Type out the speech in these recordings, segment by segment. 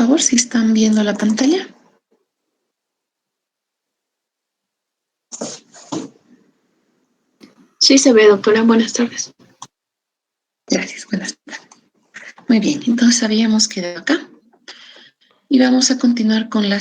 favor, si están viendo la pantalla. Sí se ve, doctora. Buenas tardes. Gracias, buenas tardes. Muy bien, entonces habíamos quedado acá. Y vamos a continuar con lo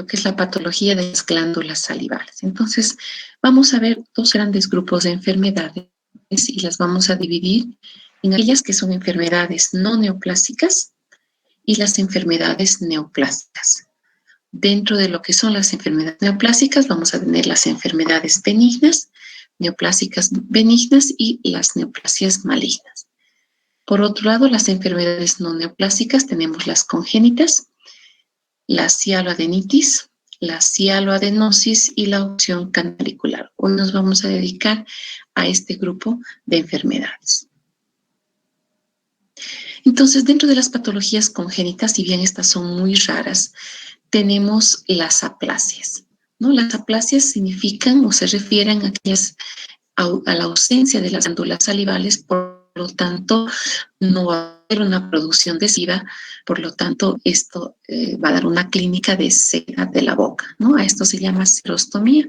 que es la patología de las glándulas salivales. Entonces, vamos a ver dos grandes grupos de enfermedades y las vamos a dividir en aquellas que son enfermedades no neoplásicas y las enfermedades neoplásicas. Dentro de lo que son las enfermedades neoplásicas, vamos a tener las enfermedades benignas, neoplásicas benignas y las neoplasias malignas. Por otro lado, las enfermedades no neoplásicas tenemos las congénitas, la cialoadenitis, la cialoadenosis y la opción canalicular. Hoy nos vamos a dedicar a este grupo de enfermedades. Entonces, dentro de las patologías congénitas, si bien estas son muy raras, tenemos las aplasias, ¿no? Las aplasias significan o se refieren a la ausencia de las glándulas salivales, por lo tanto, no va a haber una producción de saliva, por lo tanto, esto va a dar una clínica de sequedad de la boca, ¿no? A esto se llama serostomía.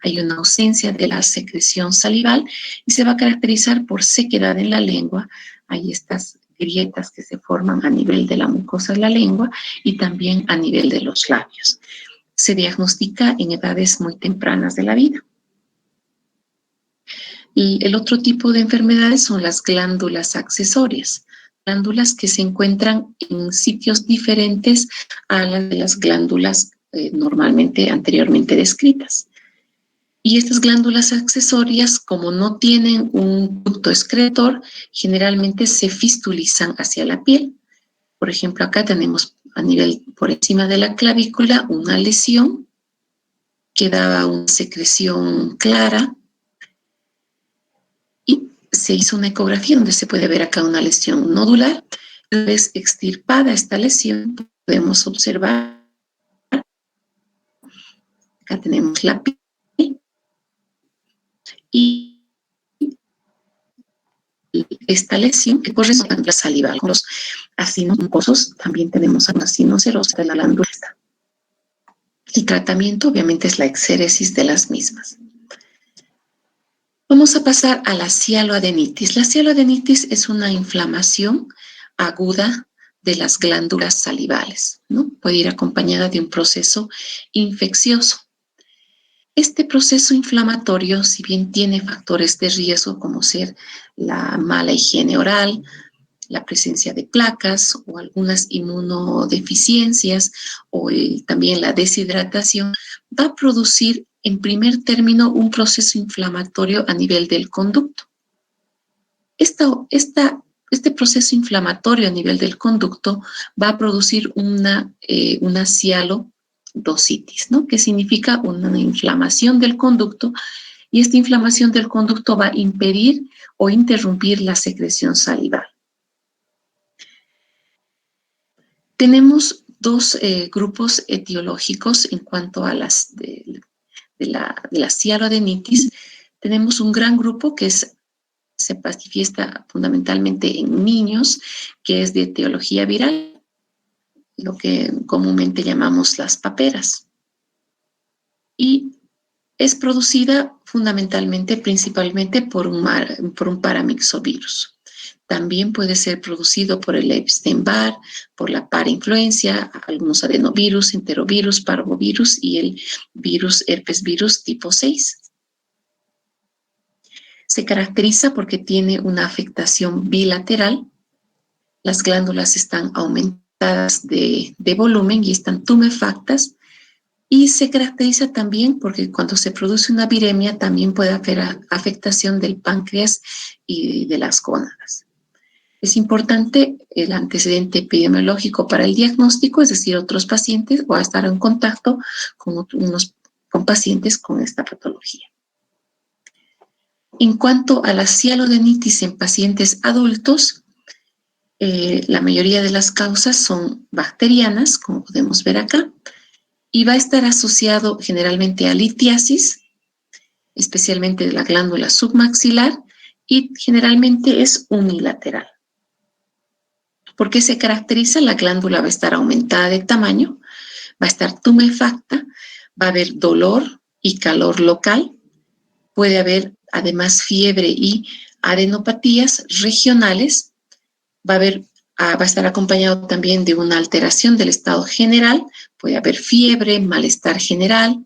Hay una ausencia de la secreción salival y se va a caracterizar por sequedad en la lengua. Hay estas grietas que se forman a nivel de la mucosa de la lengua y también a nivel de los labios. Se diagnostica en edades muy tempranas de la vida. Y el otro tipo de enfermedades son las glándulas accesorias, glándulas que se encuentran en sitios diferentes a las de las glándulas normalmente anteriormente descritas. Y estas glándulas accesorias, como no tienen un ducto excretor, generalmente se fistulizan hacia la piel. Por ejemplo, acá tenemos a nivel por encima de la clavícula una lesión que daba una secreción clara y se hizo una ecografía donde se puede ver acá una lesión nodular. Una vez extirpada esta lesión, podemos observar, acá tenemos la piel y esta lesión que corresponde a la saliva. Con los acinos mucosos también tenemos una sinocerosa de la glándula. El tratamiento obviamente es la exéresis de las mismas. Vamos a pasar a la cialoadenitis. La cialoadenitis es una inflamación aguda de las glándulas salivales, ¿no? Puede ir acompañada de un proceso infeccioso. Este proceso inflamatorio, si bien tiene factores de riesgo como ser la mala higiene oral, la presencia de placas o algunas inmunodeficiencias o también la deshidratación, va a producir en primer término un proceso inflamatorio a nivel del conducto. Este proceso inflamatorio a nivel del conducto va a producir una cialodositis, ¿no? Que significa una inflamación del conducto, y esta inflamación del conducto va a impedir o interrumpir la secreción salival. Tenemos dos grupos etiológicos en cuanto a las de la cialoadenitis. Tenemos un gran grupo que se manifiesta fundamentalmente en niños, que es de etiología viral, lo que comúnmente llamamos las paperas. Y es producida fundamentalmente, principalmente por un paramyxovirus. También puede ser producido por el Epstein-Barr, por la parainfluencia, algunos adenovirus, enterovirus, parvovirus y el virus herpes virus tipo 6. Se caracteriza porque tiene una afectación bilateral. Las glándulas están aumentadas de volumen y están tumefactas. Y se caracteriza también porque cuando se produce una viremia también puede haber afectación del páncreas y de las gónadas. Es importante el antecedente epidemiológico para el diagnóstico, es decir, otros pacientes o estar en contacto con pacientes con esta patología. En cuanto a la cialoadenitis en pacientes adultos, la mayoría de las causas son bacterianas, como podemos ver acá, y va a estar asociado generalmente a litiasis, especialmente de la glándula submaxilar, y generalmente es unilateral. ¿Por qué se caracteriza? La glándula va a estar aumentada de tamaño, va a estar tumefacta, va a haber dolor y calor local, puede haber además fiebre y adenopatías regionales, va a estar acompañado también de una alteración del estado general, puede haber fiebre, malestar general,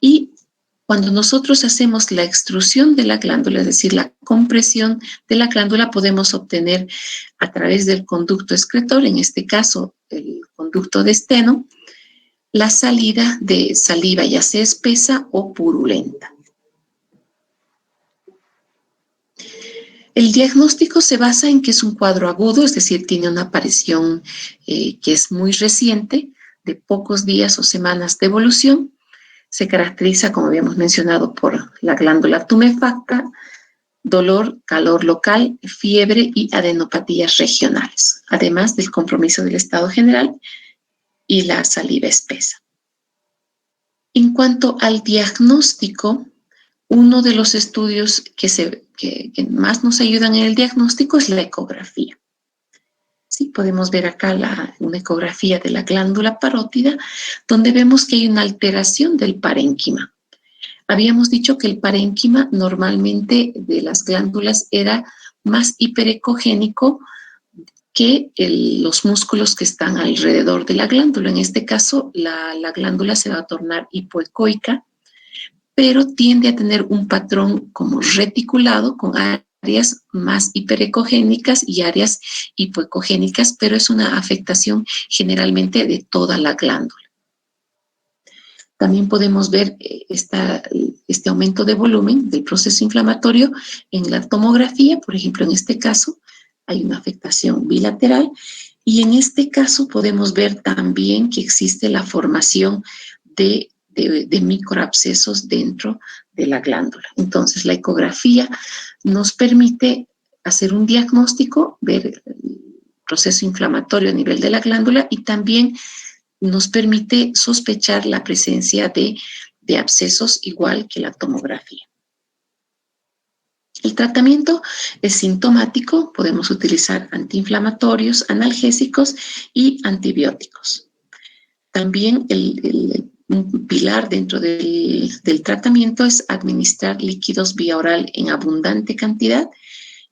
y cuando nosotros hacemos la extrusión de la glándula, es decir, la compresión de la glándula, podemos obtener a través del conducto excretor, en este caso el conducto de Steno, la salida de saliva, ya sea espesa o purulenta. El diagnóstico se basa en que es un cuadro agudo, es decir, tiene una aparición que es muy reciente, de pocos días o semanas de evolución. Se caracteriza, como habíamos mencionado, por la glándula tumefacta, dolor, calor local, fiebre y adenopatías regionales, además del compromiso del estado general y la saliva espesa. En cuanto al diagnóstico, uno de los estudios que más nos ayudan en el diagnóstico es la ecografía. Sí, podemos ver acá una ecografía de la glándula parótida, donde vemos que hay una alteración del parénquima. Habíamos dicho que el parénquima normalmente de las glándulas era más hiperecogénico que los músculos que están alrededor de la glándula. En este caso, la glándula se va a tornar hipoecoica, pero tiende a tener un patrón como reticulado con áreas más hiperecogénicas y áreas hipoecogénicas, pero es una afectación generalmente de toda la glándula. También podemos ver este aumento de volumen del proceso inflamatorio en la tomografía. Por ejemplo, en este caso hay una afectación bilateral y en este caso podemos ver también que existe la formación de microabscesos dentro de la glándula. Entonces, la ecografía nos permite hacer un diagnóstico, ver el proceso inflamatorio a nivel de la glándula y también nos permite sospechar la presencia de abscesos igual que la tomografía. El tratamiento es sintomático, podemos utilizar antiinflamatorios, analgésicos y antibióticos. También un pilar dentro del tratamiento es administrar líquidos vía oral en abundante cantidad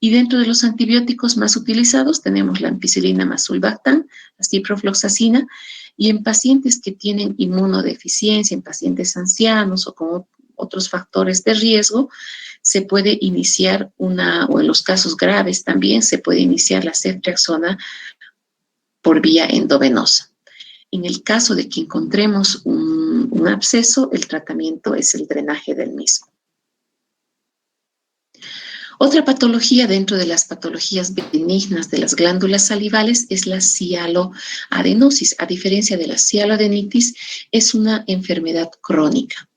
y dentro de los antibióticos más utilizados tenemos la ampicilina más sulbactam, la ciprofloxacina, y en pacientes que tienen inmunodeficiencia, en pacientes ancianos o con otros factores de riesgo, se puede iniciar o en los casos graves también se puede iniciar la ceftriaxona por vía endovenosa. En el caso de que encontremos un absceso, el tratamiento es el drenaje del mismo. Otra patología dentro de las patologías benignas de las glándulas salivales es la cialoadenosis. A diferencia de la cialoadenitis, es una enfermedad crónica.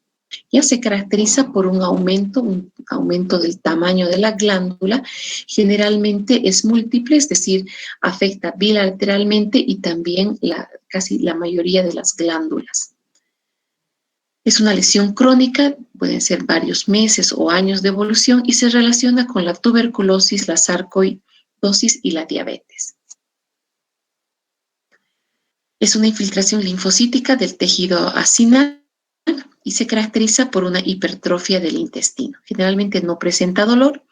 Ya se caracteriza por un aumento del tamaño de la glándula, generalmente es múltiple, es decir, afecta bilateralmente y también casi la mayoría de las glándulas. Es una lesión crónica, pueden ser varios meses o años de evolución y se relaciona con la tuberculosis, la sarcoidosis y la diabetes. Es una infiltración linfocítica del tejido acinal y se caracteriza por una hipertrofia del intestino. Generalmente no presenta dolor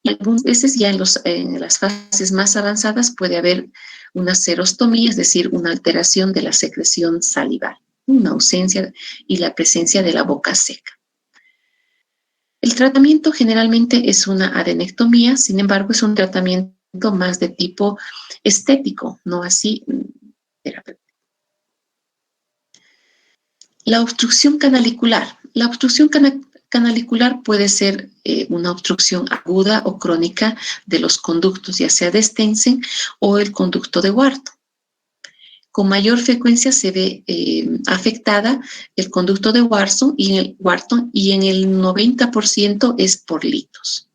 y algunas veces ya en las fases más avanzadas puede haber una serostomía, es decir, una alteración de la secreción salival, una ausencia y la presencia de la boca seca. El tratamiento generalmente es una adenectomía, sin embargo, es un tratamiento más de tipo estético, no así terapéutico. La obstrucción canalicular. La obstrucción canalicular puede ser una obstrucción aguda o crónica de los conductos, ya sea de Stensen o el conducto de Wharton. Con mayor frecuencia se ve afectada el conducto de Wharton y en el 90% es por litos.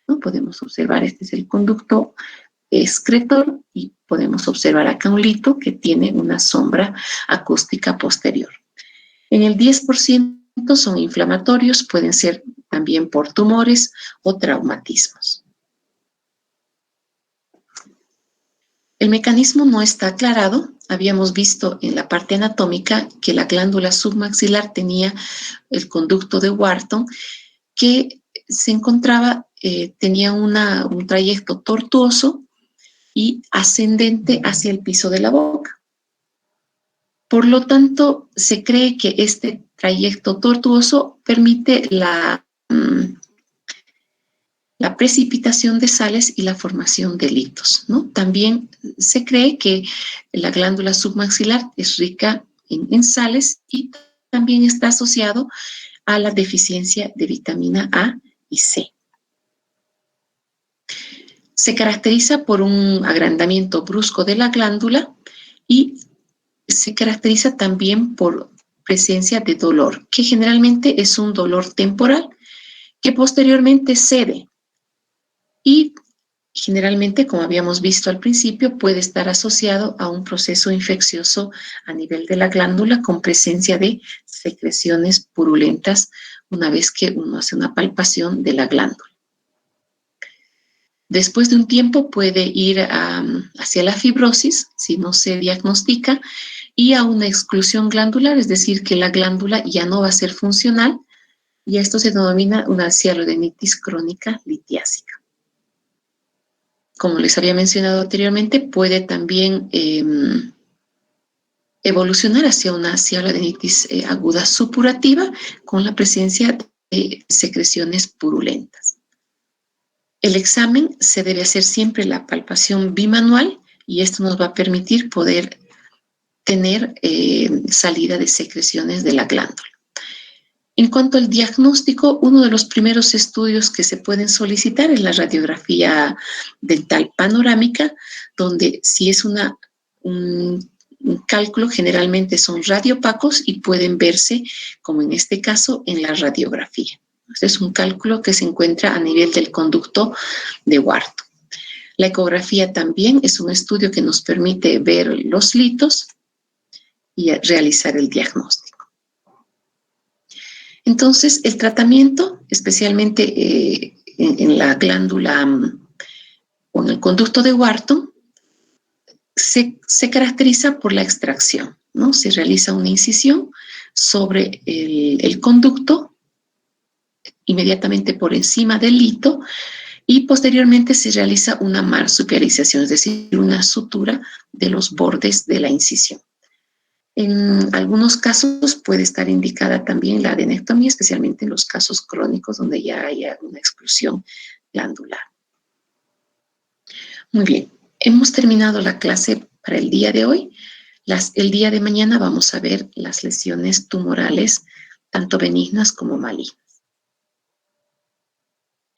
¿No? Podemos observar, este es el conducto excretor y podemos observar acá un lito que tiene una sombra acústica posterior. En el 10% son inflamatorios, pueden ser también por tumores o traumatismos. El mecanismo no está aclarado. Habíamos visto en la parte anatómica que la glándula submaxilar tenía el conducto de Wharton, que se encontraba, tenía un trayecto tortuoso y ascendente hacia el piso de la boca. Por lo tanto, se cree que este trayecto tortuoso permite la precipitación de sales y la formación de litos, ¿no? También se cree que la glándula submaxilar es rica en sales y también está asociado a la deficiencia de vitamina A y C. Se caracteriza por un agrandamiento brusco de la glándula y se caracteriza también por presencia de dolor, que generalmente es un dolor temporal que posteriormente cede y generalmente, como habíamos visto al principio, puede estar asociado a un proceso infeccioso a nivel de la glándula con presencia de secreciones purulentas una vez que uno hace una palpación de la glándula. Después de un tiempo puede ir hacia la fibrosis si no se diagnostica y a una exclusión glandular, es decir, que la glándula ya no va a ser funcional y esto se denomina una cialodenitis crónica litiásica. Como les había mencionado anteriormente, puede también evolucionar hacia una cialodenitis aguda supurativa con la presencia de secreciones purulentas. El examen se debe hacer siempre la palpación bimanual y esto nos va a permitir poder tener salida de secreciones de la glándula. En cuanto al diagnóstico, uno de los primeros estudios que se pueden solicitar es la radiografía dental panorámica, donde si es un cálculo, generalmente son radiopacos y pueden verse, como en este caso, en la radiografía. Este es un cálculo que se encuentra a nivel del conducto de Wharton. La ecografía también es un estudio que nos permite ver los litos y realizar el diagnóstico. Entonces, el tratamiento, especialmente en la glándula o en el conducto de Wharton, se caracteriza por la extracción, ¿no? Se realiza una incisión sobre el conducto, inmediatamente por encima del lito, y posteriormente se realiza una marsupialización, es decir, una sutura de los bordes de la incisión. En algunos casos puede estar indicada también la adenectomía, especialmente en los casos crónicos donde ya haya una exclusión glandular. Muy bien, hemos terminado la clase para el día de hoy. El día de mañana vamos a ver las lesiones tumorales, tanto benignas como malignas.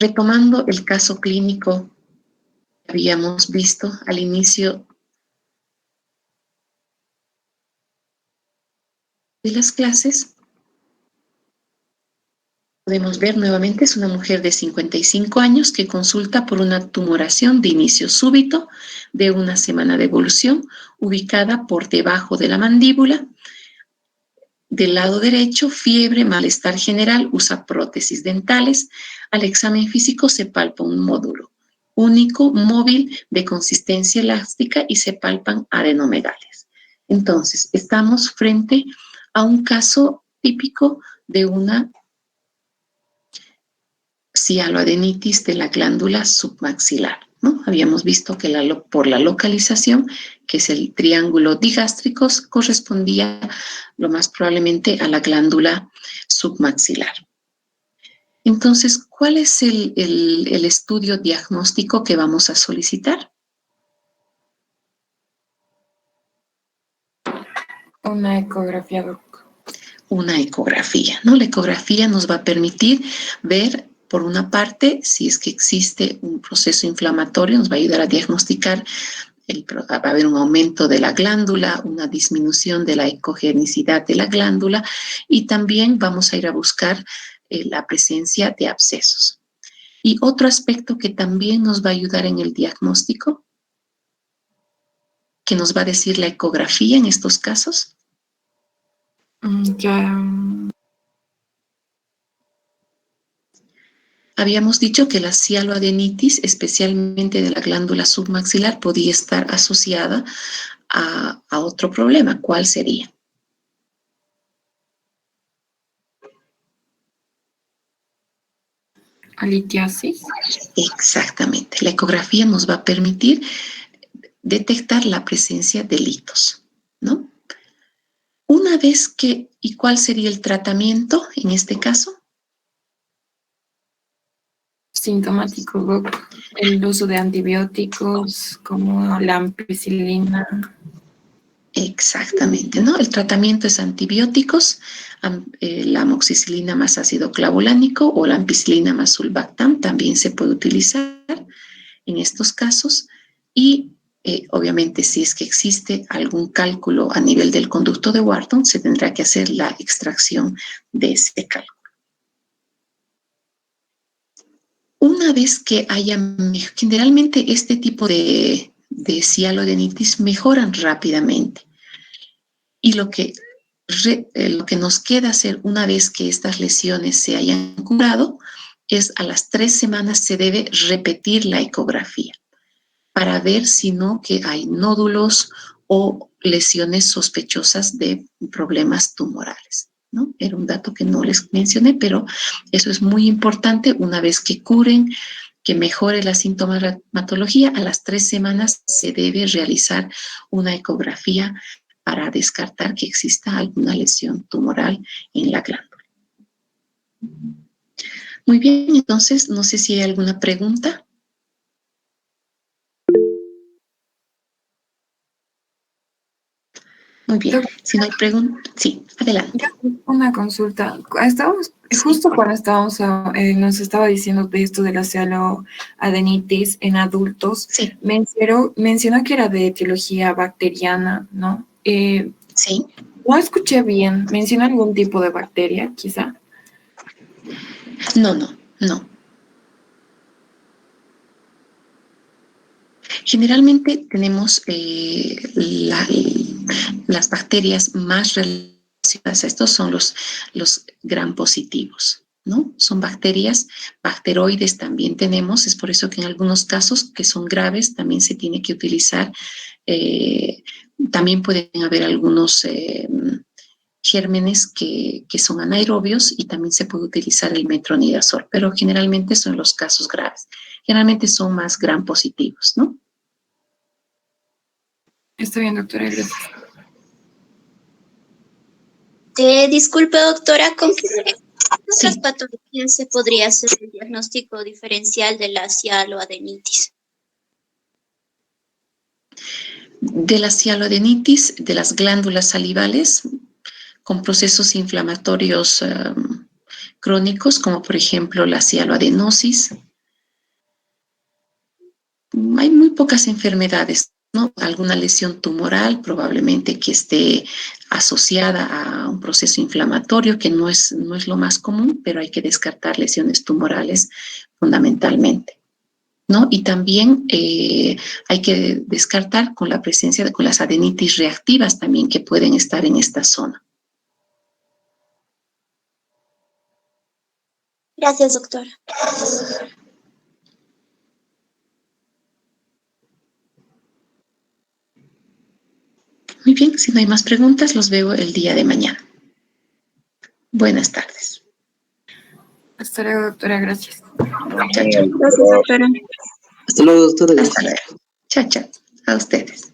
Retomando el caso clínico que habíamos visto al inicio de las clases, podemos ver nuevamente, es una mujer de 55 años que consulta por una tumoración de inicio súbito de una semana de evolución, ubicada por debajo de la mandíbula. Del lado derecho, fiebre, malestar general, usa prótesis dentales. Al examen físico se palpa un módulo único, móvil, de consistencia elástica y se palpan adenomegalias. Entonces, estamos frente a un caso típico de una cialoadenitis de la glándula submaxilar, ¿no? Habíamos visto que por la localización, que es el triángulo digástrico, correspondía lo más probablemente a la glándula submaxilar. Entonces, ¿cuál es el estudio diagnóstico que vamos a solicitar? Una ecografía, doc. Una ecografía, ¿no? La ecografía nos va a permitir ver, por una parte, si es que existe un proceso inflamatorio, nos va a ayudar a diagnosticar, va a haber un aumento de la glándula, una disminución de la ecogenicidad de la glándula y también vamos a ir a buscar la presencia de abscesos. Y otro aspecto que también nos va a ayudar en el diagnóstico, que nos va a decir la ecografía en estos casos. habíamos dicho que la cialoadenitis, especialmente de la glándula submaxilar, podía estar asociada a otro problema. ¿Cuál sería? ¿A litiasis? Exactamente. La ecografía nos va a permitir detectar la presencia de litos, ¿no? Una vez que, ¿y cuál sería el tratamiento en este caso? Sintomático, doc. El uso de antibióticos como la ampicilina. Exactamente, ¿no? El tratamiento es antibióticos, la amoxicilina más ácido clavulánico o la ampicilina más sulbactam también se puede utilizar en estos casos y obviamente si es que existe algún cálculo a nivel del conducto de Wharton, se tendrá que hacer la extracción de ese cálculo. Una vez que haya, generalmente este tipo de cialoadenitis mejoran rápidamente. Y lo que nos queda hacer una vez que estas lesiones se hayan curado es a las 3 semanas se debe repetir la ecografía para ver si no que hay nódulos o lesiones sospechosas de problemas tumorales, ¿no? Era un dato que no les mencioné, pero eso es muy importante. Una vez que curen, que mejore la sintomatología, a las 3 semanas se debe realizar una ecografía para descartar que exista alguna lesión tumoral en la glándula. Muy bien, entonces, no sé si hay alguna pregunta. Muy bien, si no hay preguntas, sí, adelante. Una consulta. Estábamos, justo cuando estábamos, nos estaba diciendo de esto de la cialoadenitis en adultos, Sí. mencionó que era de etiología bacteriana, ¿no? Sí. No escuché bien. ¿Menciona algún tipo de bacteria, quizá? No. Generalmente tenemos las bacterias más relacionadas a estos son los gram positivos, ¿no? Son bacterias, bacteroides también tenemos, es por eso que en algunos casos que son graves también se tiene que utilizar, también pueden haber algunos gérmenes que son anaerobios y también se puede utilizar el metronidazol, pero generalmente son los casos graves. Generalmente son más gram positivos, ¿no? Está bien, doctora, gracias. Disculpe, doctora, ¿con qué otras patologías se podría hacer el diagnóstico diferencial de la cialoadenitis? De la cialoadenitis, de las glándulas salivales, con procesos inflamatorios crónicos, como por ejemplo la cialoadenosis. Hay muy pocas enfermedades, ¿no? Alguna lesión tumoral, probablemente que esté asociada a un proceso inflamatorio, que no es lo más común, pero hay que descartar lesiones tumorales fundamentalmente, ¿no? Y también hay que descartar con la presencia con las adenitis reactivas también que pueden estar en esta zona. Gracias, doctora. Muy bien, si no hay más preguntas, los veo el día de mañana. Buenas tardes. Hasta luego, doctora, gracias. Chao. Gracias, doctora. Hasta luego, doctora. Hasta luego. Chao. A ustedes.